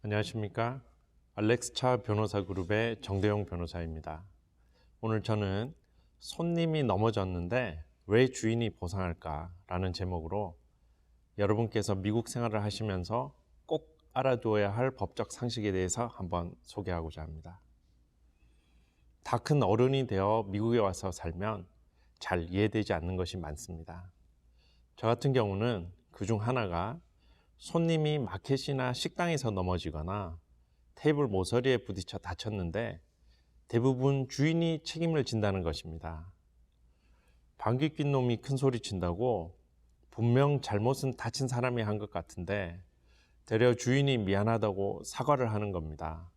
안녕하십니까? 알렉스차 변호사 그룹의 정대용 변호사입니다. 오늘 저는 손님이 넘어졌는데 왜 주인이 보상할까? 라는 제목으로 여러분께서 미국 생활을 하시면서 꼭 알아두어야 할 법적 상식에 대해서 한번 소개하고자 합니다. 다 큰 어른이 되어 미국에 와서 살면 잘 이해되지 않는 것이 많습니다. 저 같은 경우는 그중 하나가 손님이 마켓이나 식당에서 넘어지거나 테이블 모서리에 부딪혀 다쳤는데 대부분 주인이 책임을 진다는 것입니다. 방귀 낀 놈이 큰 소리 친다고 분명 잘못은 다친 사람이 한 것 같은데 되려 주인이 미안하다고 사과를 하는 겁니다.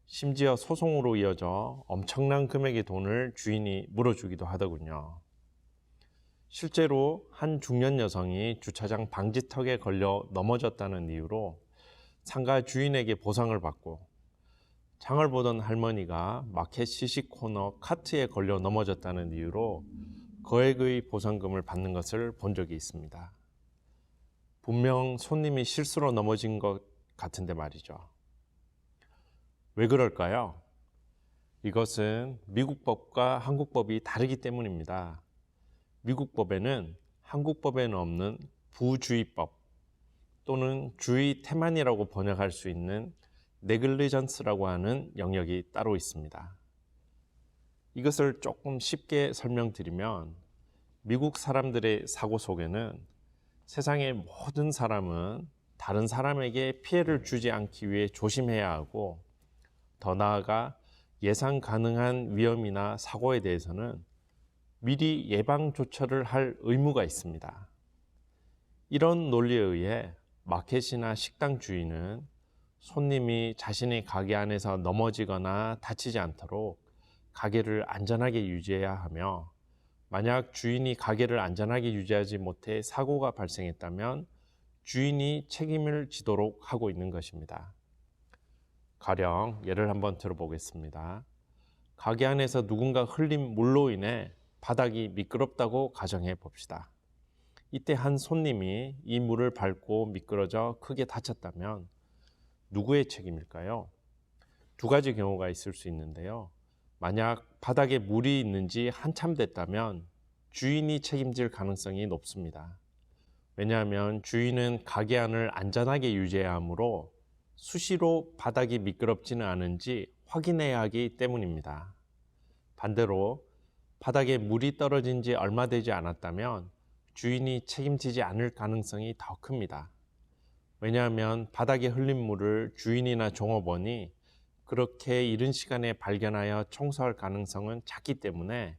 심지어 소송으로 이어져 엄청난 금액의 돈을 주인이 물어주기도 하더군요. 실제로 한 중년 여성이 주차장 방지턱에 걸려 넘어졌다는 이유로 상가 주인에게 보상을 받고, 장을 보던 할머니가 마켓 시식 코너 카트에 걸려 넘어졌다는 이유로 거액의 보상금을 받는 것을 본 적이 있습니다. 분명 손님이 실수로 넘어진 것 같은데 말이죠. 왜 그럴까요? 이것은 미국 법과 한국 법이 다르기 때문입니다. 미국 법에는 한국 법에는 없는 부주의법 또는 주의 태만이라고 번역할 수 있는 네글리전스라고 하는 영역이 따로 있습니다. 이것을 조금 쉽게 설명드리면 미국 사람들의 사고 속에는 세상의 모든 사람은 다른 사람에게 피해를 주지 않기 위해 조심해야 하고, 더 나아가 예상 가능한 위험이나 사고에 대해서는 미리 예방 조처를 할 의무가 있습니다. 이런 논리에 의해 마켓이나 식당 주인은 손님이 자신의 가게 안에서 넘어지거나 다치지 않도록 가게를 안전하게 유지해야 하며, 만약 주인이 가게를 안전하게 유지하지 못해 사고가 발생했다면 주인이 책임을 지도록 하고 있는 것입니다. 가령 예를 한번 들어보겠습니다. 가게 안에서 누군가 흘린 물로 인해 바닥이 미끄럽다고 가정해 봅시다. 이때 한 손님이 이 물을 밟고 미끄러져 크게 다쳤다면 누구의 책임일까요? 두 가지 경우가 있을 수 있는데요. 만약 바닥에 물이 있는지 한참 됐다면 주인이 책임질 가능성이 높습니다. 왜냐하면 주인은 가게 안을 안전하게 유지해야 하므로 수시로 바닥이 미끄럽지는 않은지 확인해야 하기 때문입니다. 반대로 바닥에 물이 떨어진 지 얼마 되지 않았다면 주인이 책임지지 않을 가능성이 더 큽니다. 왜냐하면 바닥에 흘린 물을 주인이나 종업원이 그렇게 이른 시간에 발견하여 청소할 가능성은 작기 때문에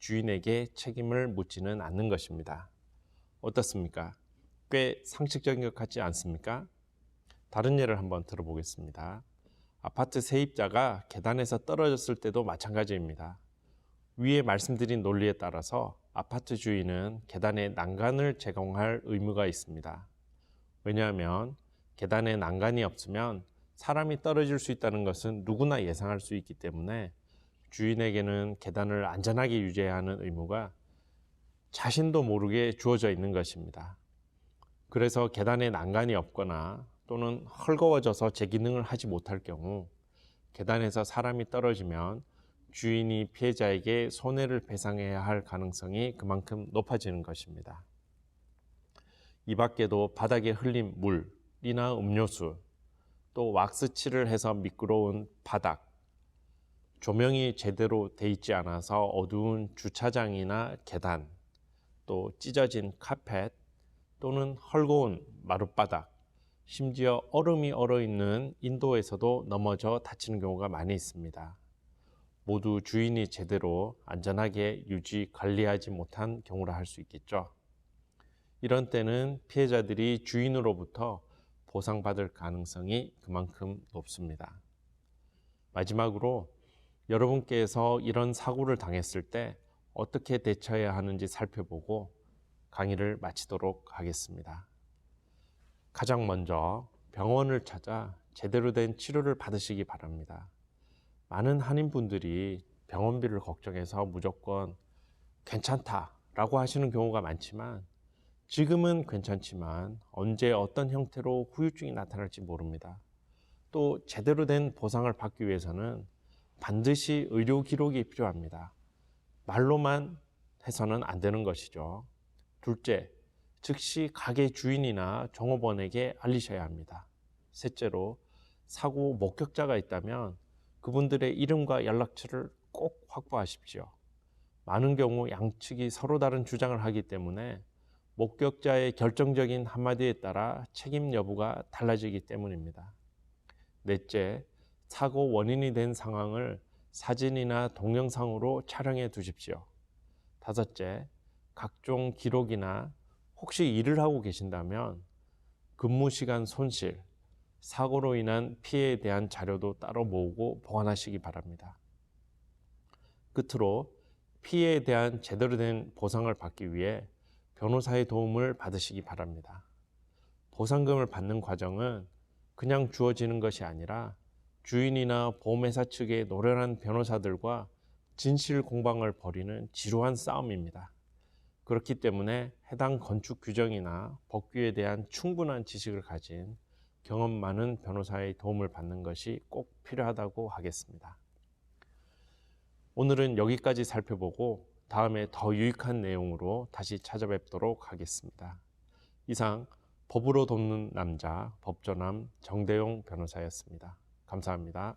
주인에게 책임을 묻지는 않는 것입니다. 어떻습니까? 꽤 상식적인 것 같지 않습니까? 다른 예를 한번 들어보겠습니다. 아파트 세입자가 계단에서 떨어졌을 때도 마찬가지입니다. 위에 말씀드린 논리에 따라서 아파트 주인은 계단에 난간을 제공할 의무가 있습니다. 왜냐하면 계단에 난간이 없으면 사람이 떨어질 수 있다는 것은 누구나 예상할 수 있기 때문에 주인에게는 계단을 안전하게 유지해야 하는 의무가 자신도 모르게 주어져 있는 것입니다. 그래서 계단에 난간이 없거나 또는 헐거워져서 제 기능을 하지 못할 경우 계단에서 사람이 떨어지면 주인이 피해자에게 손해를 배상해야 할 가능성이 그만큼 높아지는 것입니다. 이 밖에도 바닥에 흘린 물이나 음료수, 또 왁스칠을 해서 미끄러운 바닥, 조명이 제대로 돼 있지 않아서 어두운 주차장이나 계단, 또 찢어진 카펫 또는 헐거운 마룻바닥, 심지어 얼음이 얼어있는 인도에서도 넘어져 다치는 경우가 많이 있습니다. 모두 주인이 제대로 안전하게 유지 관리하지 못한 경우라 할 수 있겠죠. 이런 때는 피해자들이 주인으로부터 보상받을 가능성이 그만큼 높습니다. 마지막으로 여러분께서 이런 사고를 당했을 때 어떻게 대처해야 하는지 살펴보고 강의를 마치도록 하겠습니다. 가장 먼저 병원을 찾아 제대로 된 치료를 받으시기 바랍니다. 많은 한인분들이 병원비를 걱정해서 무조건 괜찮다라고 하시는 경우가 많지만, 지금은 괜찮지만 언제 어떤 형태로 후유증이 나타날지 모릅니다. 또 제대로 된 보상을 받기 위해서는 반드시 의료 기록이 필요합니다. 말로만 해서는 안 되는 것이죠. 둘째, 즉시 가게 주인이나 종업원에게 알리셔야 합니다. 셋째로, 사고 목격자가 있다면 그분들의 이름과 연락처를 꼭 확보하십시오. 많은 경우 양측이 서로 다른 주장을 하기 때문에 목격자의 결정적인 한마디에 따라 책임 여부가 달라지기 때문입니다. 넷째, 사고 원인이 된 상황을 사진이나 동영상으로 촬영해 두십시오. 다섯째, 각종 기록이나 혹시 일을 하고 계신다면 근무 시간 손실, 사고로 인한 피해에 대한 자료도 따로 모으고 보관하시기 바랍니다. 끝으로 피해에 대한 제대로 된 보상을 받기 위해 변호사의 도움을 받으시기 바랍니다. 보상금을 받는 과정은 그냥 주어지는 것이 아니라 주인이나 보험회사 측의 노련한 변호사들과 진실 공방을 벌이는 지루한 싸움입니다. 그렇기 때문에 해당 건축 규정이나 법규에 대한 충분한 지식을 가진 경험 많은 변호사의 도움을 받는 것이 꼭 필요하다고 하겠습니다. 오늘은 여기까지 살펴보고 다음에 더 유익한 내용으로 다시 찾아뵙도록 하겠습니다. 이상 법으로 돕는 남자 법조남 정대용 변호사였습니다. 감사합니다.